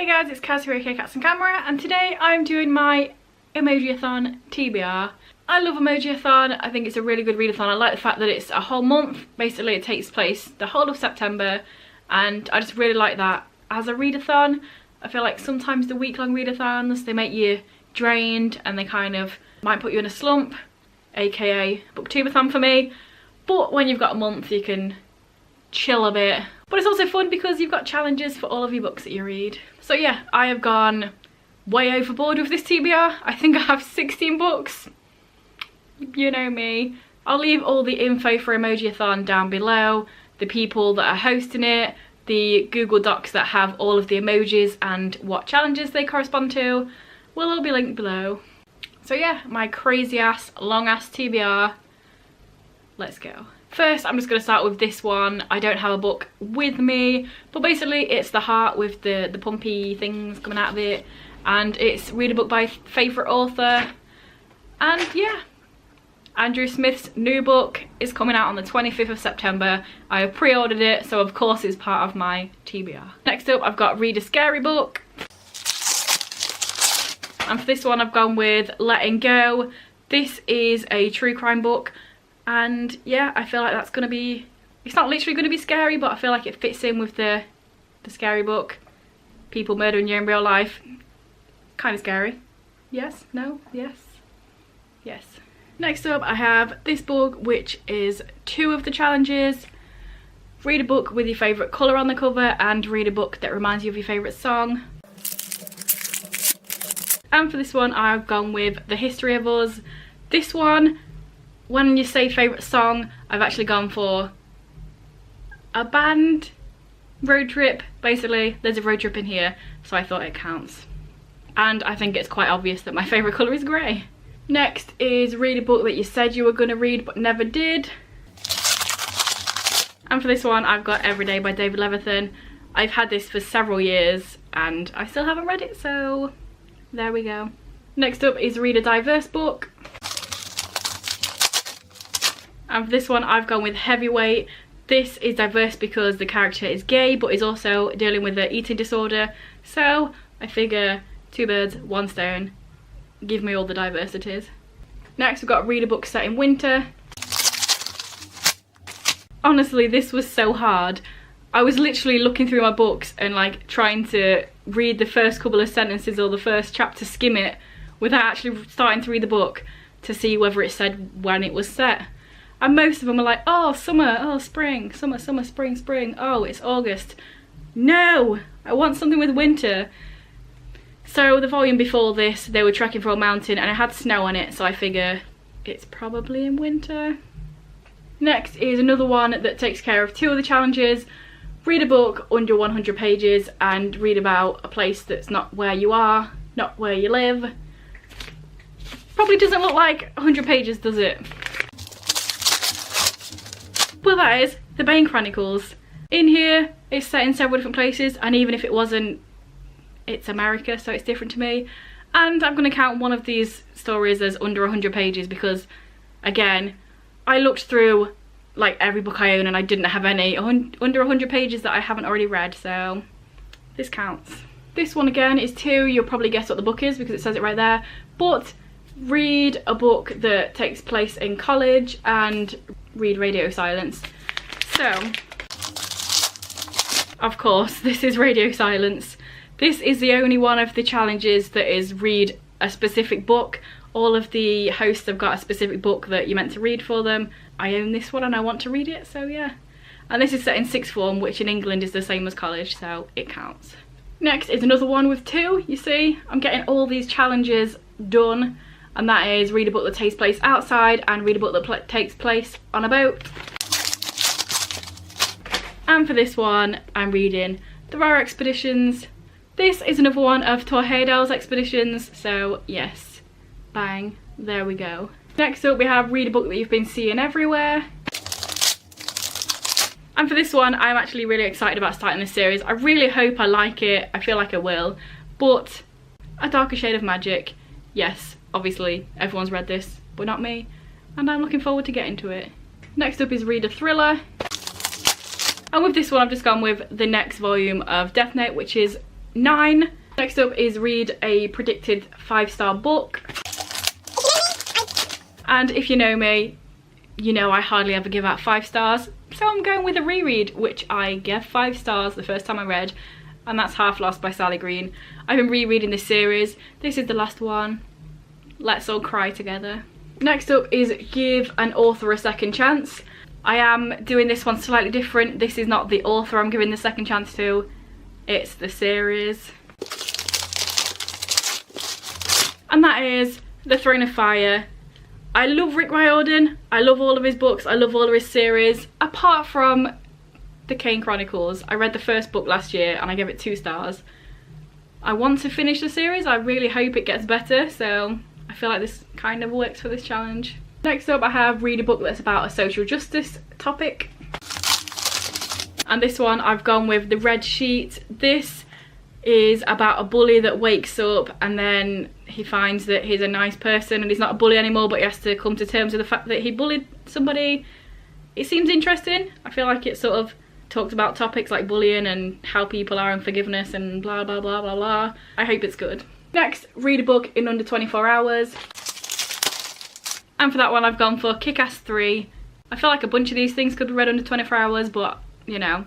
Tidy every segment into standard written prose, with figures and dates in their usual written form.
Hey guys, it's Kaz here, aka Cats and Camera, and today I'm doing my Emojiathon TBR. I love Emojiathon. I think it's a really good readathon. I like the fact that it's a whole month. Basically it takes place the whole of September, and I just really like that as a readathon. I feel like sometimes the week-long readathons, they make you drained and they kind of might put you in a slump, aka booktubeathon for me. But when you've got a month you can chill a bit. But it's also fun because you've got challenges for all of your books that you read. So yeah, I have gone way overboard with this TBR. I think I have 16 books. You know me. I'll leave all the info for Emojiathon down below, the people that are hosting it, the Google Docs that have all of the emojis and what challenges they correspond to will all be linked below. So yeah, my crazy ass, long ass TBR. Let's go. First, I'm just going to start with this one. I don't have a book with me, but basically it's the heart with the pumpy things coming out of it, and it's read a book by favourite author. And yeah, Andrew Smith's new book is coming out on the 25th of September. I have pre-ordered it, so of course it's part of my TBR. Next up, I've got Read a Scary Book. And for this one, I've gone with Letting Go. This is a true crime book. And yeah, I feel like that's going to be, it's not literally going to be scary, but I feel like it fits in with the scary book. People murdering you in real life. Kind of scary. Yes? No? Yes? Yes. Next up I have this book, which is 2 of the challenges. Read a book with your favourite colour on the cover, and read a book that reminds you of your favourite song. And for this one I've gone with The History of Us. This one, when you say favourite song, I've actually gone for a band road trip. Basically, there's a road trip in here, so I thought it counts. And I think it's quite obvious that my favourite colour is grey. Next is Read a Book that you said you were going to read but never did. And for this one, I've got Every Day by David Levithan. I've had this for several years and I still haven't read it, so there we go. Next up is Read a Diverse Book. And for this one I've gone with Heavyweight. This is diverse because the character is gay but is also dealing with an eating disorder. So I figure 2 birds, 1 stone. Give me all the diversities. Next we've got Read a Book set in winter. Honestly, this was so hard. I was literally looking through my books and like trying to read the first couple of sentences or the first chapter, skim it, without actually starting to read the book to see whether it said when it was set. And most of them are like, oh, summer, oh, spring, summer, summer, spring, spring, oh, it's August. No, I want something with winter. So the volume before this, they were trekking for a mountain and it had snow on it, so I figure it's probably in winter. Next is another one that takes care of 2 of the challenges. Read a book under 100 pages and read about a place that's not where you are, not where you live. Probably doesn't look like 100 pages, does it? Well, that is The Bane Chronicles. In here, it's set in several different places, and even if it wasn't, it's America, so it's different to me. And I'm going to count one of these stories as under 100 pages because, again, I looked through like every book I own and I didn't have any under 100 pages that I haven't already read, so this counts. This one again is 2. You'll probably guess what the book is because it says it right there. But read a book that takes place in college and read Radio Silence. So, of course, this is Radio Silence. This is the only one of the challenges that is read a specific book. All of the hosts have got a specific book that you're meant to read for them. I own this one and I want to read it, so yeah. And this is set in 6th form, which in England is the same as college, so it counts. Next is another one with 2, you see. I'm getting all these challenges done, and that is read a book that takes place outside and read a book that takes place on a boat. And for this one, I'm reading The Rare Expeditions. This is another one of Thor Heyerdahl's expeditions, so yes, bang, there we go. Next up we have Read a Book That You've Been Seeing Everywhere. And for this one, I'm actually really excited about starting this series. I really hope I like it, I feel like I will, but A Darker Shade of Magic, yes, obviously everyone's read this, but not me, and I'm looking forward to getting to it. Next up is Read a Thriller. And with this one I've just gone with the next volume of Death Note, which is 9. Next up is read a predicted 5-star book. And if you know me, you know I hardly ever give out 5 stars. So I'm going with a reread, which I gave 5 stars the first time I read. And that's Half Lost by Sally Green. I've been rereading this series. This is the last one. Let's all cry together. Next up is give an author a second chance. I am doing this one slightly different. This is not the author I'm giving the second chance to. It's the series. And that is The Throne of Fire. I love Rick Riordan. I love all of his books. I love all of his series. Apart from The Kane Chronicles. I read the first book last year and I gave it 2 stars. I want to finish the series. I really hope it gets better. So I feel like this kind of works for this challenge. Next up I have read a book that's about a social justice topic. And this one I've gone with The Red Sheet. This is about a bully that wakes up and then he finds that he's a nice person and he's not a bully anymore, but he has to come to terms with the fact that he bullied somebody. It seems interesting. I feel like it sort of talks about topics like bullying and how people are and forgiveness and blah blah blah blah blah. I hope it's good. Next, read a book in under 24 hours. And for that one I've gone for Kick-Ass 3. I feel like a bunch of these things could be read under 24 hours, but you know,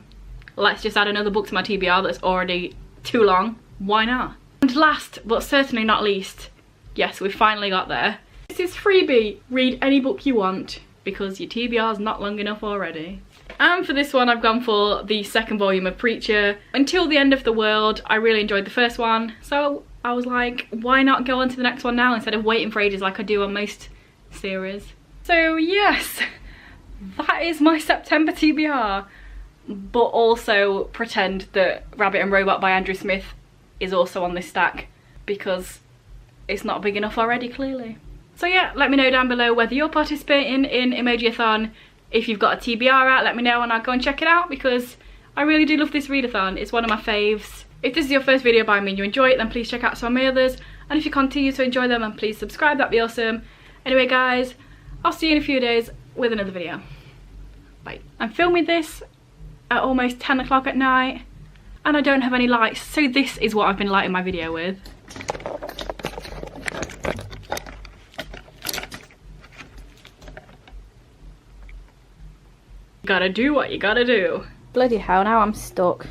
let's just add another book to my TBR that's already too long. Why not? And last but certainly not least, yes, we've finally got there. This is freebie. Read any book you want because your TBR is not long enough already. And for this one I've gone for the second volume of Preacher. Until the End of the World. I really enjoyed the first one, so I was like, why not go on to the next one now instead of waiting for ages like I do on most series. So yes, that is my September TBR. But also pretend that Rabbit and Robot by Andrew Smith is also on this stack because it's not big enough already, clearly. So yeah, let me know down below whether you're participating in Emojiathon. If you've got a TBR out, let me know and I'll go and check it out because I really do love this readathon. It's one of my faves. If this is your first video by me and you enjoy it, then please check out some of my others. And if you continue to enjoy them, then please subscribe, that'd be awesome. Anyway guys, I'll see you in a few days with another video. Bye. I'm filming this at almost 10 o'clock at night and I don't have any lights, so this is what I've been lighting my video with. Gotta do what you gotta do. Bloody hell, now I'm stuck.